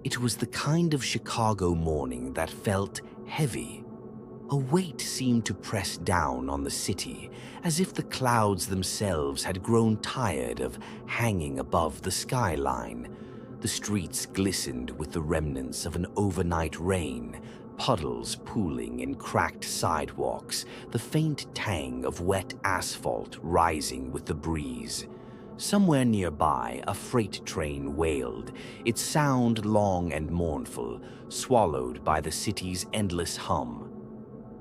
It was the kind of Chicago morning that felt heavy. A weight seemed to press down on the city, as if the clouds themselves had grown tired of hanging above the skyline. The streets glistened with the remnants of an overnight rain, puddles pooling in cracked sidewalks, the faint tang of wet asphalt rising with the breeze. Somewhere nearby, a freight train wailed, its sound long and mournful, swallowed by the city's endless hum.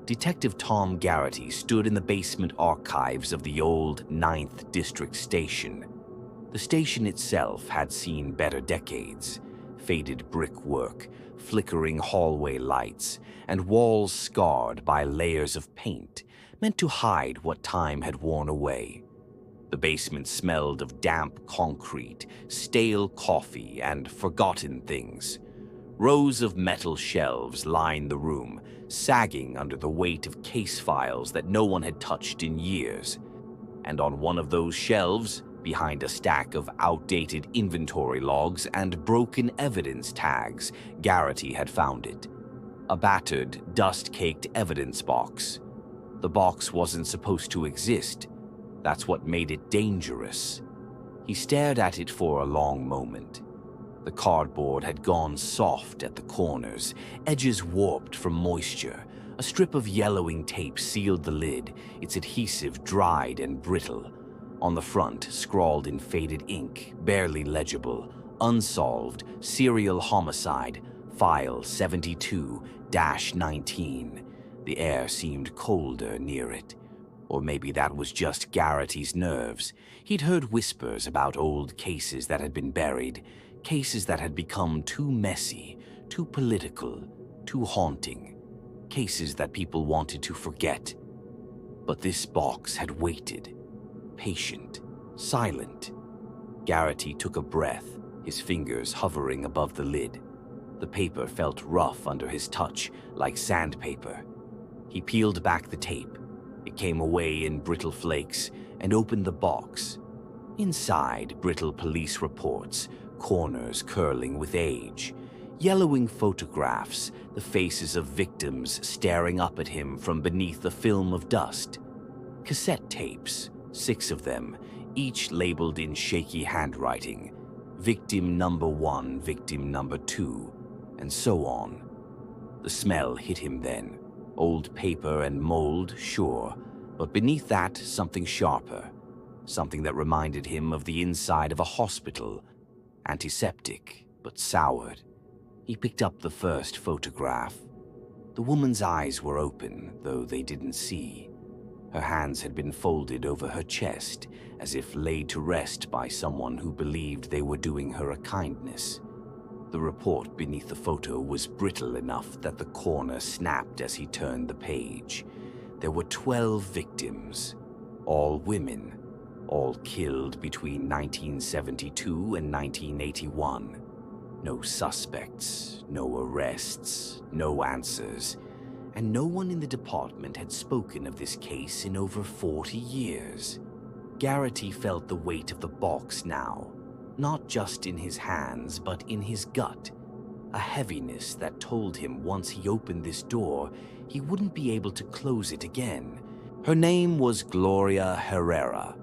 Detective Tom Garrity stood in the basement archives of the old 9th District station. The station itself had seen better decades. Faded brickwork, flickering hallway lights, and walls scarred by layers of paint, meant to hide what time had worn away. The basement smelled of damp concrete, stale coffee, and forgotten things. Rows of metal shelves lined the room, sagging under the weight of case files that no one had touched in years. And on one of those shelves, behind a stack of outdated inventory logs and broken evidence tags, Garrity had found it. A battered, dust-caked evidence box. The box wasn't supposed to exist. That's what made it dangerous. He stared at it for a long moment. The cardboard had gone soft at the corners, edges warped from moisture. A strip of yellowing tape sealed the lid, its adhesive dried and brittle. On the front, scrawled in faded ink, barely legible, "Unsolved, serial homicide, file 72-19. The air seemed colder near it. Or maybe that was just Garrity's nerves. He'd heard whispers about old cases that had been buried, cases that had become too messy, too political, too haunting, cases that people wanted to forget. But this box had waited, patient, silent. Garrity took a breath, his fingers hovering above the lid. The paper felt rough under his touch, like sandpaper. He peeled back the tape. It came away in brittle flakes, and opened the box. Inside, brittle police reports, corners curling with age, yellowing photographs, the faces of victims staring up at him from beneath a film of dust. Cassette tapes, 6 of them, each labeled in shaky handwriting. Victim number 1, victim number 2, and so on. The smell hit him then. Old paper and mold, sure, but beneath that, something sharper. Something that reminded him of the inside of a hospital. Antiseptic, but soured. He picked up the first photograph. The woman's eyes were open, though they didn't see. Her hands had been folded over her chest, as if laid to rest by someone who believed they were doing her a kindness. The report beneath the photo was brittle enough that the corner snapped as he turned the page. There were 12 victims, all women, all killed between 1972 and 1981. No suspects, no arrests, no answers, and no one in the department had spoken of this case in over 40 years. Garrity felt the weight of the box now. Not just in his hands, but in his gut. A heaviness that told him once he opened this door, he wouldn't be able to close it again. Her name was Gloria Herrera.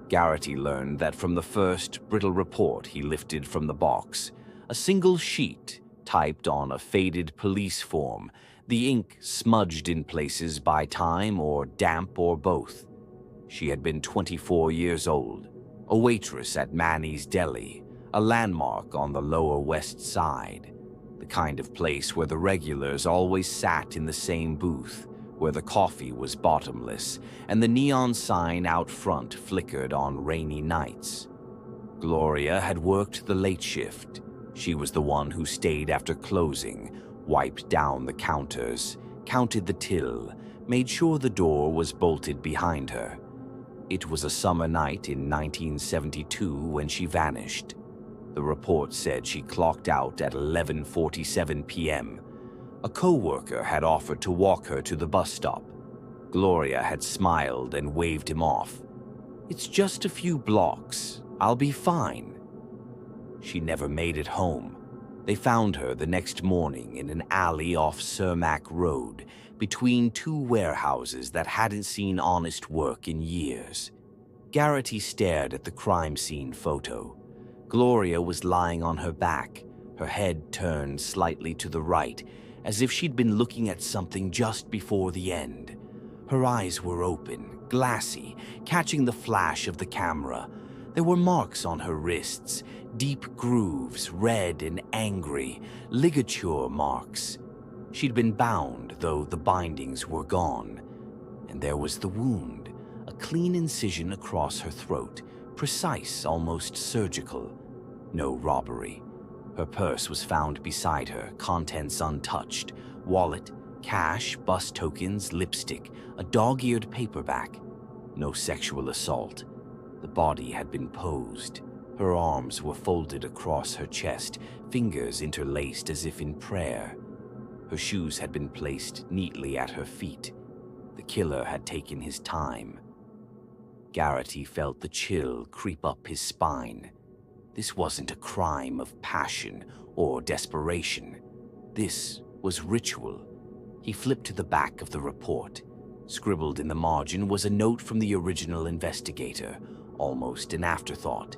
Garrity learned that from the first brittle report he lifted from the box. A single sheet, typed on a faded police form, the ink smudged in places by time or damp or both. She had been 24 years old. A waitress at Manny's Deli, a landmark on the Lower West Side, the kind of place where the regulars always sat in the same booth, where the coffee was bottomless, and the neon sign out front flickered on rainy nights. Gloria had worked the late shift. She was the one who stayed after closing, wiped down the counters, counted the till, made sure the door was bolted behind her. It was a summer night in 1972 when she vanished. The report said she clocked out at 11:47 p.m. A co-worker had offered to walk her to the bus stop. Gloria had smiled and waved him off. "It's just a few blocks. I'll be fine." She never made it home. They found her the next morning in an alley off Cermak Road, between two warehouses that hadn't seen honest work in years. Garrity stared at the crime scene photo. Gloria was lying on her back, her head turned slightly to the right, as if she'd been looking at something just before the end. Her eyes were open, glassy, catching the flash of the camera. There were marks on her wrists, deep grooves, red and angry, ligature marks. She'd been bound, though the bindings were gone. And there was the wound, a clean incision across her throat, precise, almost surgical. No robbery. Her purse was found beside her, contents untouched. Wallet, cash, bus tokens, lipstick, a dog-eared paperback. No sexual assault. The body had been posed. Her arms were folded across her chest, fingers interlaced as if in prayer. Her shoes had been placed neatly at her feet. The killer had taken his time. Garrity felt the chill creep up his spine. This wasn't a crime of passion or desperation. This was ritual. He flipped to the back of the report. Scribbled in the margin was a note from the original investigator, almost an afterthought.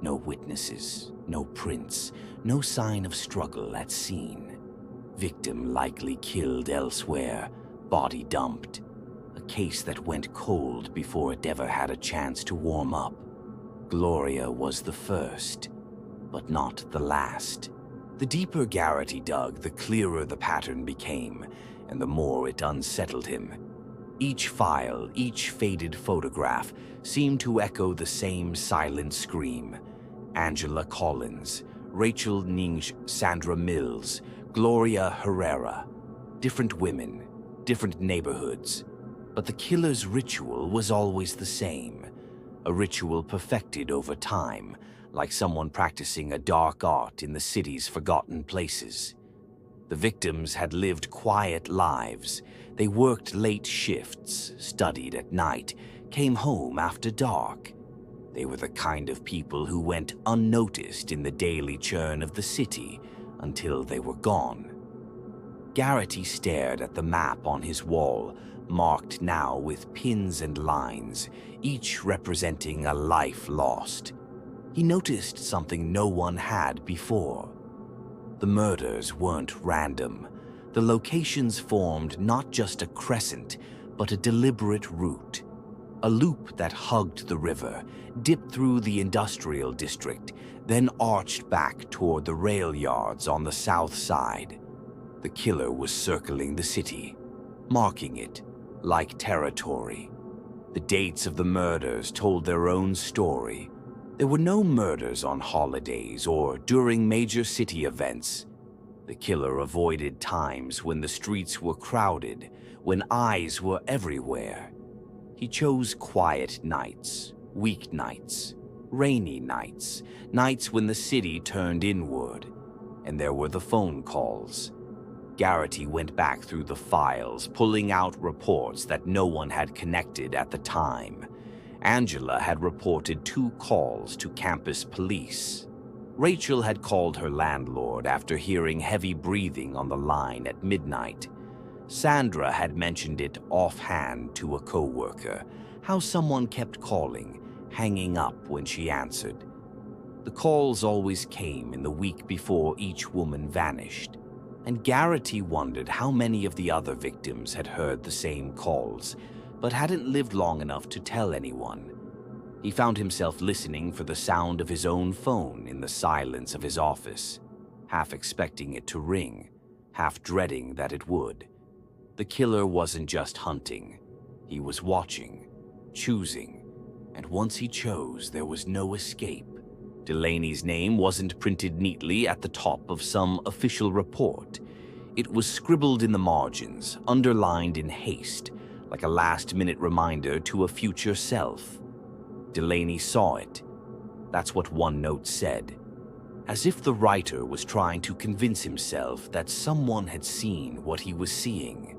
No witnesses, no prints, no sign of struggle at scene. Victim likely killed elsewhere, body dumped. A case that went cold before it ever had a chance to warm up. Gloria was the first, but not the last. The deeper Garrity dug, the clearer the pattern became, and the more it unsettled him. Each file, each faded photograph, seemed to echo the same silent scream. Angela Collins, Rachel Ninge, Sandra Mills, Gloria Herrera. Different women, different neighborhoods. But the killer's ritual was always the same. A ritual perfected over time, like someone practicing a dark art in the city's forgotten places. The victims had lived quiet lives. They worked late shifts, studied at night, came home after dark. They were the kind of people who went unnoticed in the daily churn of the city until they were gone. Garrity stared at the map on his wall, marked now with pins and lines, each representing a life lost. He noticed something no one had before. The murders weren't random. The locations formed not just a crescent, but a deliberate route. A loop that hugged the river, dipped through the industrial district, then arched back toward the rail yards on the south side. The killer was circling the city, marking it like territory. The dates of the murders told their own story. There were no murders on holidays or during major city events. The killer avoided times when the streets were crowded, when eyes were everywhere. He chose quiet nights, weeknights, rainy nights, nights when the city turned inward. And there were the phone calls. Garrity went back through the files, pulling out reports that no one had connected at the time. Angela had reported 2 calls to campus police. Rachel had called her landlord after hearing heavy breathing on the line at midnight. Sandra had mentioned it offhand to a coworker, how someone kept calling, hanging up when she answered. The calls always came in the week before each woman vanished, and Garrity wondered how many of the other victims had heard the same calls, but hadn't lived long enough to tell anyone. He found himself listening for the sound of his own phone in the silence of his office, half expecting it to ring, half dreading that it would. The killer wasn't just hunting. He was watching, choosing, and once he chose, there was no escape. Delaney's name wasn't printed neatly at the top of some official report. It was scribbled in the margins, underlined in haste, like a last-minute reminder to a future self. Delaney saw it. That's what one note said. As if the writer was trying to convince himself that someone had seen what he was seeing.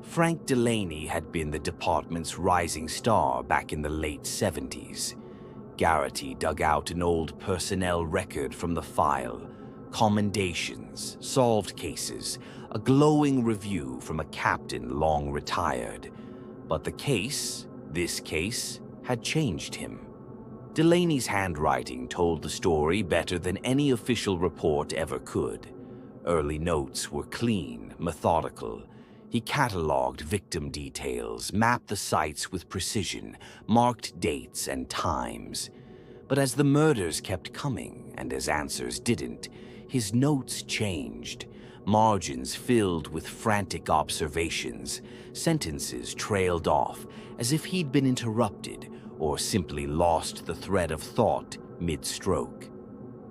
Frank Delaney had been the department's rising star back in the late 70s. Garrity dug out an old personnel record from the file, commendations, solved cases, a glowing review from a captain long retired. But this case, had changed him. Delaney's handwriting told the story better than any official report ever could. Early notes were clean, methodical. He cataloged victim details, mapped the sites with precision, marked dates and times. But as the murders kept coming, and as answers didn't, his notes changed. Margins filled with frantic observations. Sentences trailed off, as if he'd been interrupted or simply lost the thread of thought mid-stroke.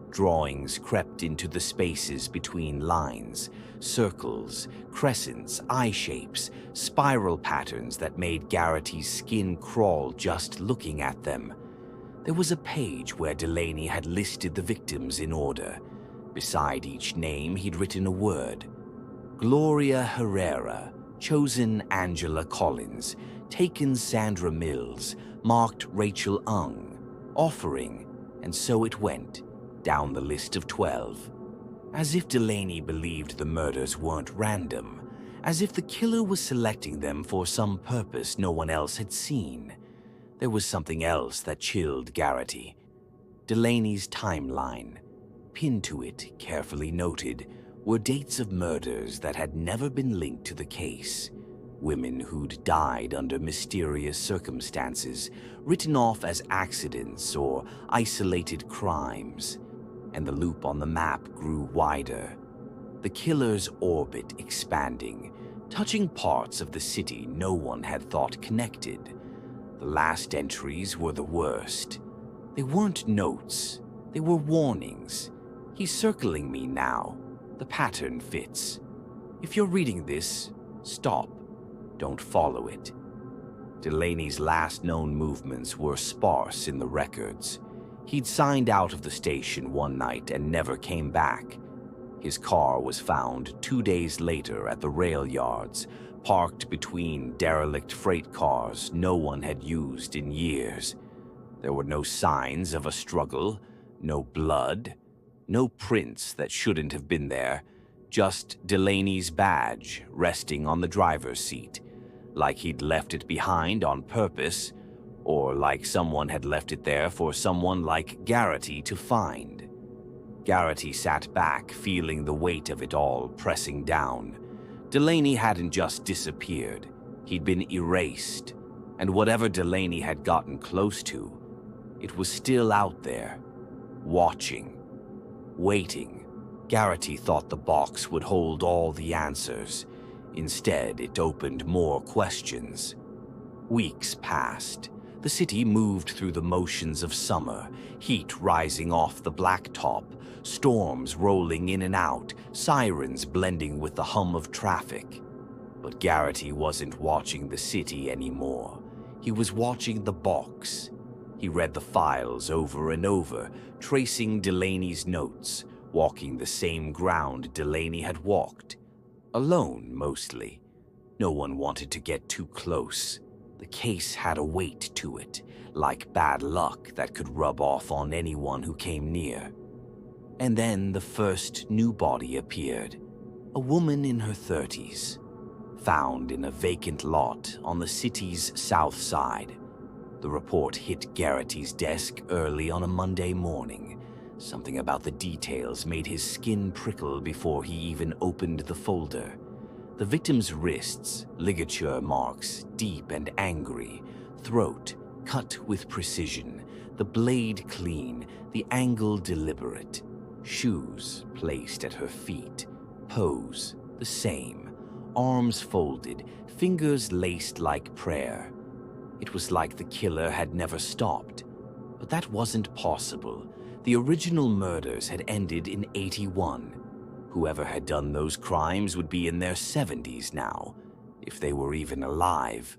Drawings crept into the spaces between lines, circles, crescents, eye shapes, spiral patterns that made Garrity's skin crawl just looking at them. There was a page where Delaney had listed the victims in order. Beside each name, he'd written a word. Gloria Herrera, chosen Angela Collins, taken Sandra Mills, marked Rachel Ung, offering, and so it went, down the list of 12. As if Delaney believed the murders weren't random, as if the killer was selecting them for some purpose no one else had seen. There was something else that chilled Garrity. Delaney's timeline. Pinned to it, carefully noted, were dates of murders that had never been linked to the case. Women who'd died under mysterious circumstances, written off as accidents or isolated crimes. And the loop on the map grew wider. The killer's orbit expanding, touching parts of the city no one had thought connected. The last entries were the worst. They weren't notes, they were warnings. He's circling me now. The pattern fits. If you're reading this, stop. Don't follow it. Delaney's last known movements were sparse in the records. He'd signed out of the station one night and never came back. His car was found 2 days later at the rail yards, parked between derelict freight cars no one had used in years. There were no signs of a struggle, no blood, no prints that shouldn't have been there, just Delaney's badge resting on the driver's seat, like he'd left it behind on purpose, or like someone had left it there for someone like Garrity to find. Garrity sat back, feeling the weight of it all pressing down. Delaney hadn't just disappeared, he'd been erased, and whatever Delaney had gotten close to, it was still out there, watching, waiting. Garrity thought the box would hold all the answers. Instead, it opened more questions. Weeks passed. The city moved through the motions of summer, heat rising off the blacktop, storms rolling in and out, sirens blending with the hum of traffic. But Garrity wasn't watching the city anymore. He was watching the box. He read the files over and over, tracing Delaney's notes, walking the same ground Delaney had walked. Alone, mostly. No one wanted to get too close. The case had a weight to it, like bad luck that could rub off on anyone who came near. And then the first new body appeared. A woman in her 30s, found in a vacant lot on the city's south side. The report hit Garrity's desk early on a Monday morning. Something about the details made his skin prickle before he even opened the folder. The victim's wrists, ligature marks, deep and angry, throat cut with precision, the blade clean, the angle deliberate, shoes placed at her feet, pose the same, arms folded, fingers laced like prayer. It was like the killer had never stopped, but that wasn't possible. The original murders had ended in 81. Whoever had done those crimes would be in their 70s now, if they were even alive.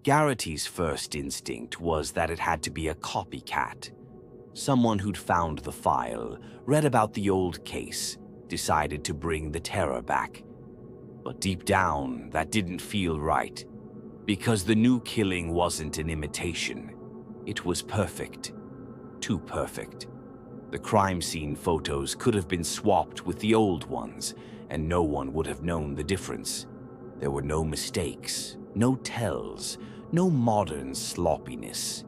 Garrity's first instinct was that it had to be a copycat. Someone who'd found the file, read about the old case, decided to bring the terror back. But deep down, that didn't feel right, because the new killing wasn't an imitation. It was perfect. Too perfect. The crime scene photos could have been swapped with the old ones, and no one would have known the difference. There were no mistakes, no tells, no modern sloppiness.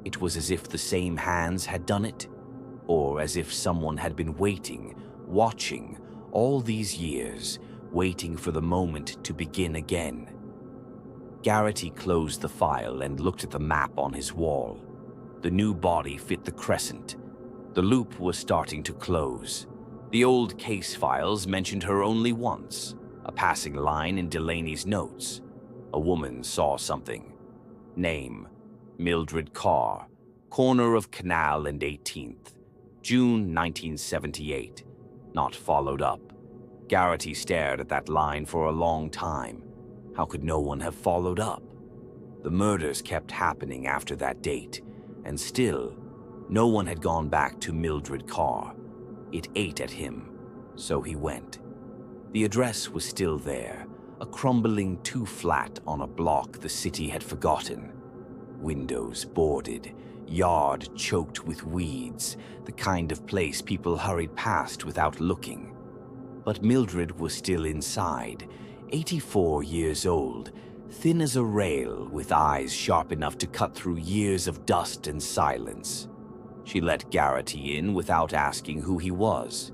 It was as if the same hands had done it, or as if someone had been waiting, watching, all these years, waiting for the moment to begin again. Garrity closed the file and looked at the map on his wall. The new body fit the crescent. The loop was starting to close. The old case files mentioned her only once, a passing line in Delaney's notes. A woman saw something. Name: Mildred Carr, corner of Canal and 18th, June 1978. Not followed up. Garrity stared at that line for a long time. How could no one have followed up? The murders kept happening after that date, and still, no one had gone back to Mildred Carr. It ate at him, so he went. The address was still there, a crumbling two-flat on a block the city had forgotten. Windows boarded, yard choked with weeds, the kind of place people hurried past without looking. But Mildred was still inside, 84 years old, thin as a rail, with eyes sharp enough to cut through years of dust and silence. She let Garrity in without asking who he was,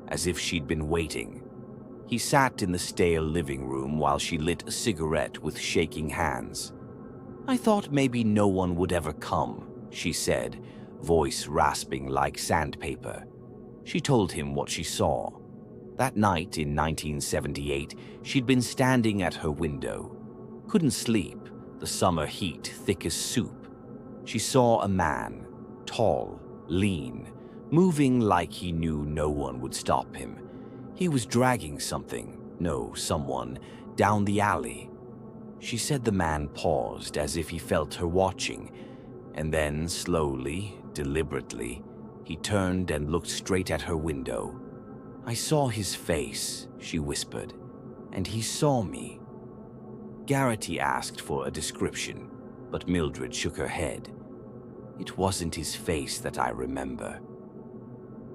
as if she'd been waiting. He sat in the stale living room while she lit a cigarette with shaking hands. "I thought maybe no one would ever come," she said, voice rasping like sandpaper. She told him what she saw. That night in 1978, she'd been standing at her window. Couldn't sleep, the summer heat thick as soup. She saw a man, tall, lean, moving like he knew no one would stop him. He was dragging someone, down the alley. She said the man paused as if he felt her watching, and then slowly, deliberately, he turned and looked straight at her window. "I saw his face," she whispered, "and he saw me." Garrity asked for a description, but Mildred shook her head. "It wasn't his face that I remember."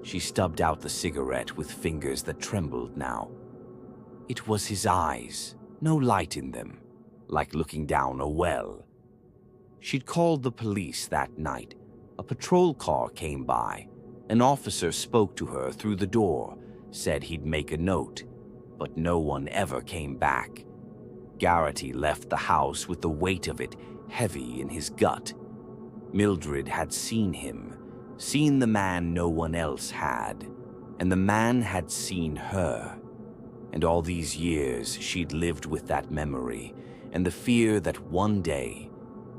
She stubbed out the cigarette with fingers that trembled now. "It was his eyes, no light in them, like looking down a well." She'd called the police that night. A patrol car came by. An officer spoke to her through the door, said he'd make a note, but no one ever came back. Garrity left the house with the weight of it heavy in his gut. Mildred had seen him, seen the man no one else had, and the man had seen her. And all these years she'd lived with that memory and the fear that one day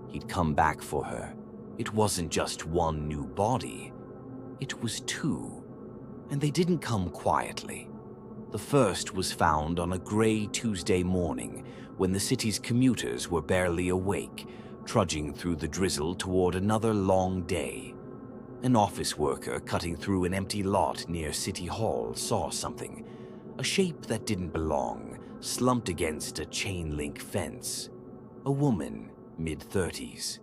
he'd come back for her. It wasn't just one new body, it was two, and they didn't come quietly. The first was found on a gray Tuesday morning when the city's commuters were barely awake, trudging through the drizzle toward another long day. An office worker cutting through an empty lot near City Hall saw something, a shape that didn't belong, slumped against a chain-link fence. A woman, mid-30s.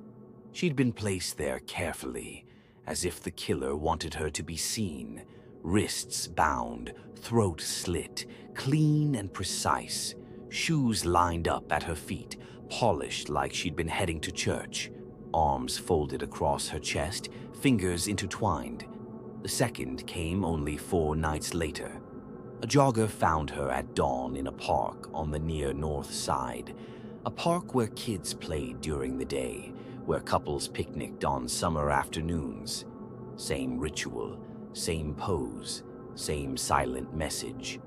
She'd been placed there carefully, as if the killer wanted her to be seen. Wrists bound, throat slit, clean and precise. Shoes lined up at her feet, polished like she'd been heading to church. Arms folded across her chest, fingers intertwined. The second came only 4 nights later. A jogger found her at dawn in a park on the near north side. A park where kids played during the day, where couples picnicked on summer afternoons. Same ritual, same pose, same silent message.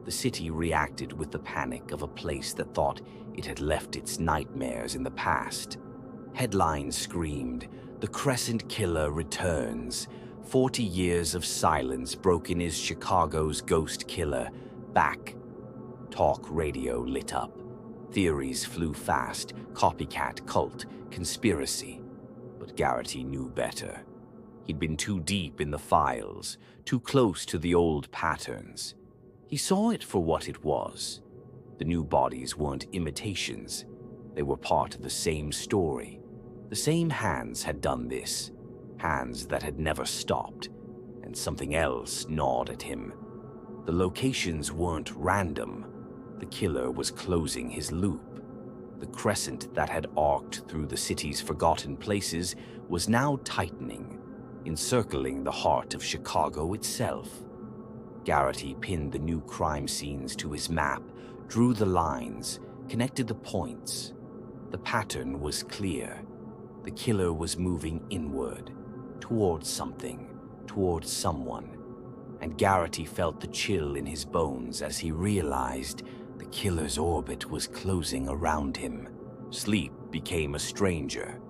The city reacted with the panic of a place that thought it had left its nightmares in the past. Headlines screamed, "The Crescent Killer returns. 40 years of silence broken is Chicago's ghost killer. Back." Talk radio lit up. Theories flew fast, copycat cult, conspiracy. But Garrity knew better. He'd been too deep in the files, too close to the old patterns. He saw it for what it was. The new bodies weren't imitations. They were part of the same story. The same hands had done this, hands that had never stopped, and something else gnawed at him. The locations weren't random. The killer was closing his loop. The crescent that had arced through the city's forgotten places was now tightening, encircling the heart of Chicago itself. Garrity pinned the new crime scenes to his map, drew the lines, connected the points. The pattern was clear. The killer was moving inward, towards something, towards someone. And Garrity felt the chill in his bones as he realized the killer's orbit was closing around him. Sleep became a stranger.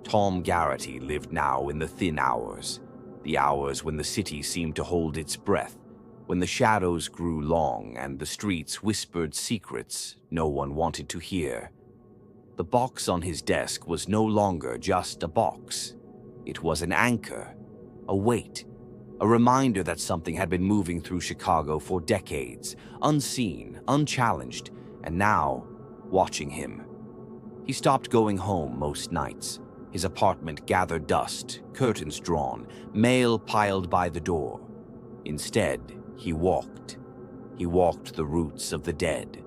Tom Garrity lived now in the thin hours, the hours when the city seemed to hold its breath, when the shadows grew long and the streets whispered secrets no one wanted to hear. The box on his desk was no longer just a box. It was an anchor, a weight, a reminder that something had been moving through Chicago for decades, unseen, unchallenged, and now watching him. He stopped going home most nights. His apartment gathered dust, curtains drawn, mail piled by the door. Instead, he walked. He walked the routes of the dead,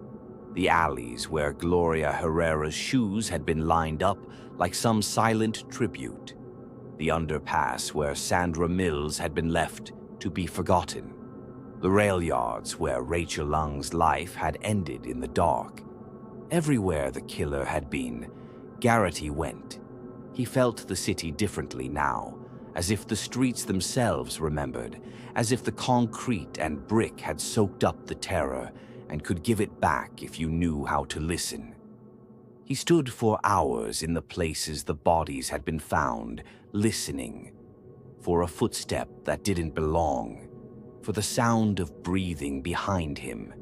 the alleys where Gloria Herrera's shoes had been lined up like some silent tribute, the underpass where Sandra Mills had been left to be forgotten, the rail yards where Rachel Lung's life had ended in the dark. Everywhere the killer had been, Garrity went. He felt the city differently now, as if the streets themselves remembered, as if the concrete and brick had soaked up the terror and could give it back if you knew how to listen. He stood for hours in the places the bodies had been found, listening, for a footstep that didn't belong, for the sound of breathing behind him.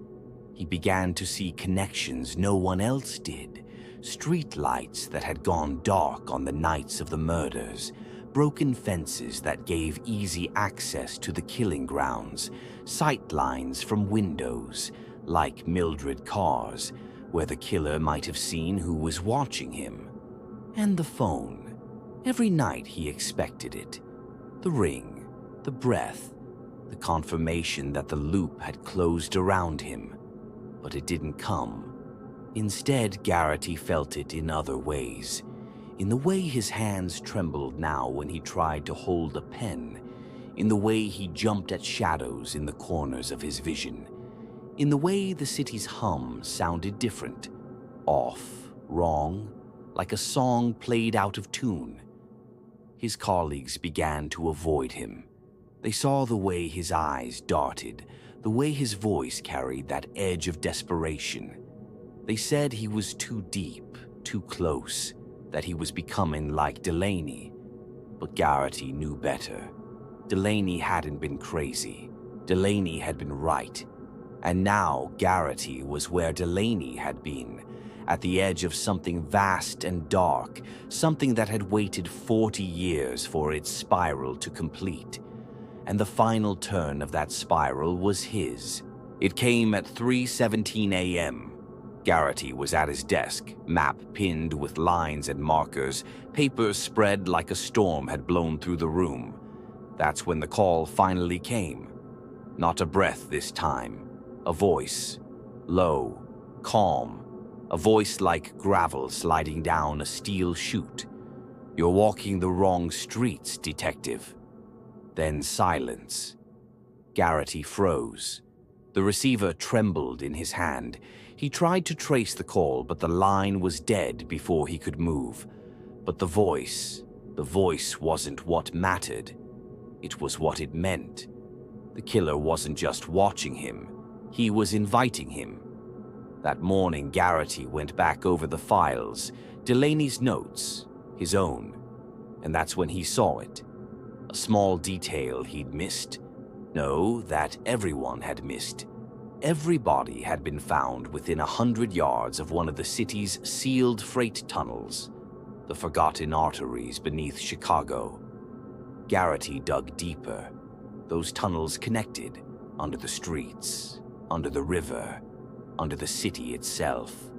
He began to see connections no one else did, street lights that had gone dark on the nights of the murders, broken fences that gave easy access to the killing grounds, sight lines from windows, like Mildred Carr's, where the killer might have seen who was watching him. And the phone. Every night he expected it. The ring, the breath, the confirmation that the loop had closed around him. But it didn't come. Instead, Garrity felt it in other ways. In the way his hands trembled now when he tried to hold a pen, in the way he jumped at shadows in the corners of his vision, in the way the city's hum sounded different, off, wrong, like a song played out of tune. His colleagues began to avoid him. They saw the way his eyes darted, the way his voice carried that edge of desperation. They said he was too deep, too close, that he was becoming like Delaney. But Garrity knew better. Delaney hadn't been crazy. Delaney had been right. And now Garrity was where Delaney had been, at the edge of something vast and dark, something that had waited 40 years for its spiral to complete. And the final turn of that spiral was his. It came at 3:17 a.m. Garrity was at his desk, map pinned with lines and markers, papers spread like a storm had blown through the room. That's when the call finally came. Not a breath this time. A voice, low, calm, a voice like gravel sliding down a steel chute. "You're walking the wrong streets, detective." Then silence. Garrity froze. The receiver trembled in his hand. He tried to trace the call, but the line was dead before he could move. But the voice wasn't what mattered. It was what it meant. The killer wasn't just watching him. He was inviting him. That morning, Garrity went back over the files, Delaney's notes, his own, and that's when he saw it. A small detail he'd missed. No, that everyone had missed. Every body had been found within 100 yards of one of the city's sealed freight tunnels, the forgotten arteries beneath Chicago. Garrity dug deeper. Those tunnels connected, under the streets, under the river, under the city itself.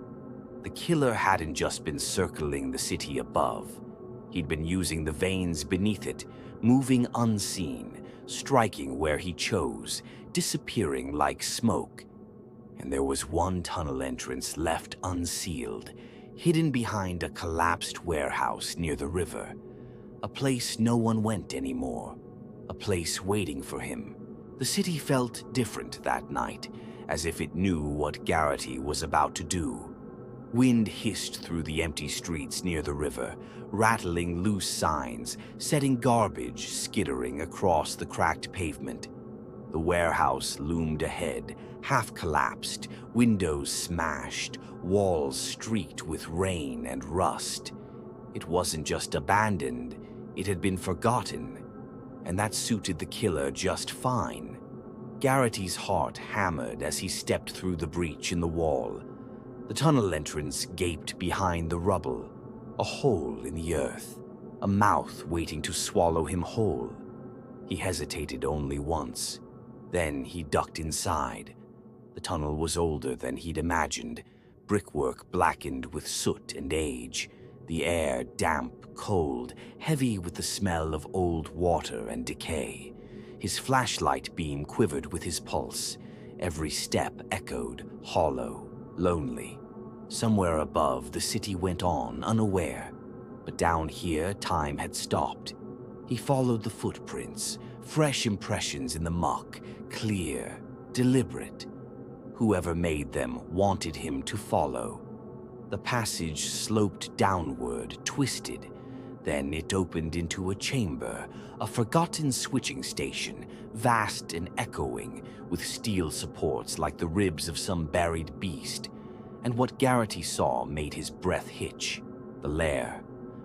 The killer hadn't just been circling the city above. He'd been using the veins beneath it, moving unseen, striking where he chose, disappearing like smoke. And there was one tunnel entrance left unsealed, hidden behind a collapsed warehouse near the river. A place no one went anymore, a place waiting for him. The city felt different that night, as if it knew what Garrity was about to do. Wind hissed through the empty streets near the river, rattling loose signs, setting garbage skittering across the cracked pavement. The warehouse loomed ahead, half collapsed, windows smashed, walls streaked with rain and rust. It wasn't just abandoned, it had been forgotten, and that suited the killer just fine. Garrity's heart hammered as he stepped through the breach in the wall. The tunnel entrance gaped behind the rubble, a hole in the earth, a mouth waiting to swallow him whole. He hesitated only once. Then he ducked inside. The tunnel was older than he'd imagined, brickwork blackened with soot and age, the air damp, cold, heavy with the smell of old water and decay. His flashlight beam quivered with his pulse. Every step echoed, hollow, lonely. Somewhere above, the city went on, unaware. But down here, time had stopped. He followed the footprints, fresh impressions in the muck, clear, deliberate. Whoever made them wanted him to follow. The passage sloped downward, twisted. Then it opened into a chamber, a forgotten switching station, vast and echoing, with steel supports like the ribs of some buried beast. And what Garrity saw made his breath hitch. The lair,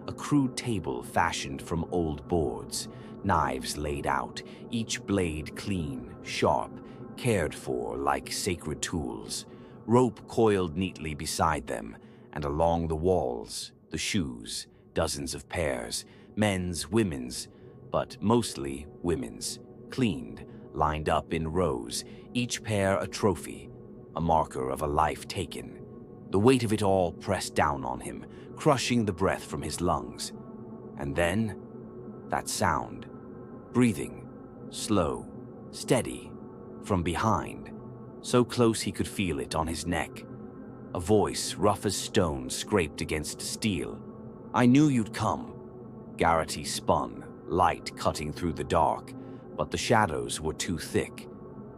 a crude table fashioned from old boards, knives laid out, each blade clean, sharp, cared for like sacred tools, rope coiled neatly beside them, and along the walls, the shoes, dozens of pairs, men's, women's, but mostly women's, cleaned, lined up in rows, each pair a trophy, a marker of a life taken. The weight of it all pressed down on him, crushing the breath from his lungs. And then, that sound. Breathing, slow, steady, from behind, so close he could feel it on his neck. A voice, rough as stone, scraped against steel. "I knew you'd come." Garrity spun, light cutting through the dark, but the shadows were too thick.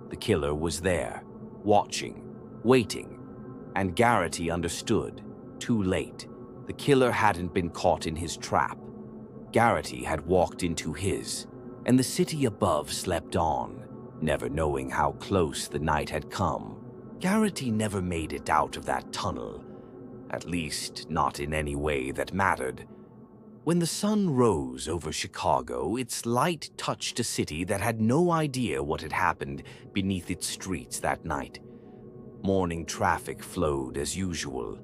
The killer was there, watching, waiting. And Garrity understood, too late. The killer hadn't been caught in his trap. Garrity had walked into his, and the city above slept on, never knowing how close the night had come. Garrity never made it out of that tunnel, at least not in any way that mattered. When the sun rose over Chicago, its light touched a city that had no idea what had happened beneath its streets that night. Morning traffic flowed as usual.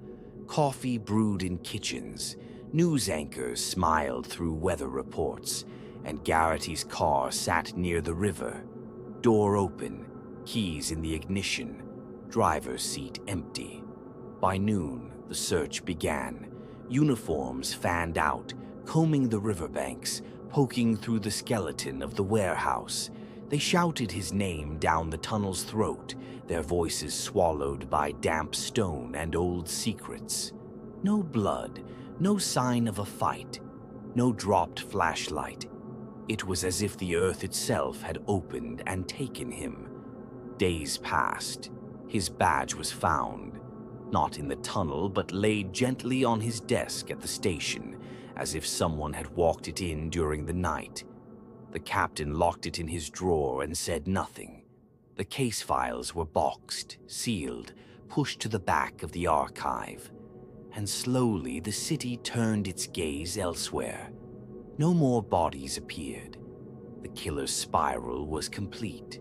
Coffee brewed in kitchens. News anchors smiled through weather reports. And Garrity's car sat near the river. Door open, keys in the ignition, driver's seat empty. By noon, the search began. Uniforms fanned out, combing the riverbanks, poking through the skeleton of the warehouse. They shouted his name down the tunnel's throat, their voices swallowed by damp stone and old secrets. No blood, no sign of a fight, no dropped flashlight. It was as if the earth itself had opened and taken him. Days passed. His badge was found, not in the tunnel, but laid gently on his desk at the station, as if someone had walked it in during the night. The captain locked it in his drawer and said nothing. The case files were boxed, sealed, pushed to the back of the archive. And slowly the city turned its gaze elsewhere. No more bodies appeared. The killer's spiral was complete.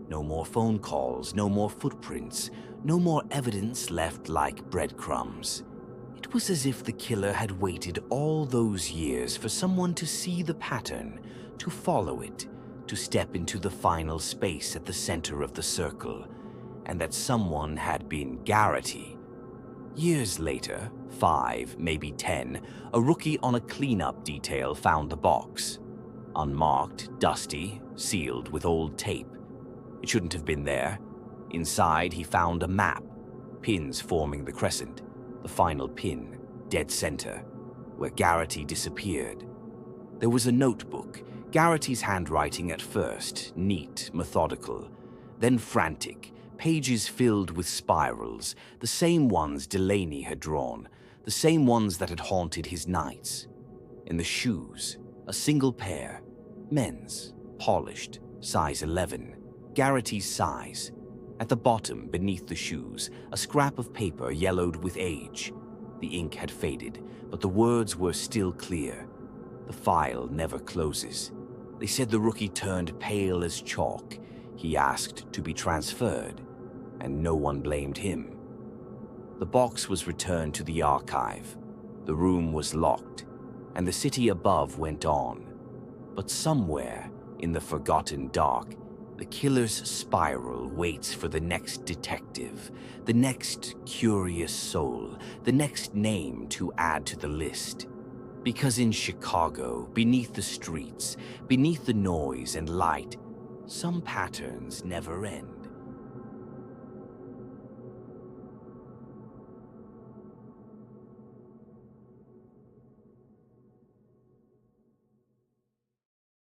No more phone calls, no more footprints, no more evidence left like breadcrumbs. It was as if the killer had waited all those years for someone to see the pattern, to follow it, to step into the final space at the center of the circle, and that someone had been Garrity. Years later, 5, maybe 10, a rookie on a cleanup detail found the box. Unmarked, dusty, sealed with old tape. It shouldn't have been there. Inside, he found a map, pins forming the crescent, the final pin, dead center, where Garrity disappeared. There was a notebook, Garrity's handwriting at first, neat, methodical, then frantic, pages filled with spirals, the same ones Delaney had drawn, the same ones that had haunted his nights. In the shoes, a single pair, men's, polished, size 11, Garrity's size. At the bottom, beneath the shoes, a scrap of paper yellowed with age. The ink had faded, but the words were still clear. The file never closes. They said the rookie turned pale as chalk. He asked to be transferred, and no one blamed him. The box was returned to the archive. The room was locked, and the city above went on. But somewhere, in the forgotten dark, the killer's spiral waits for the next detective, the next curious soul, the next name to add to the list. Because in Chicago, beneath the streets, beneath the noise and light, some patterns never end.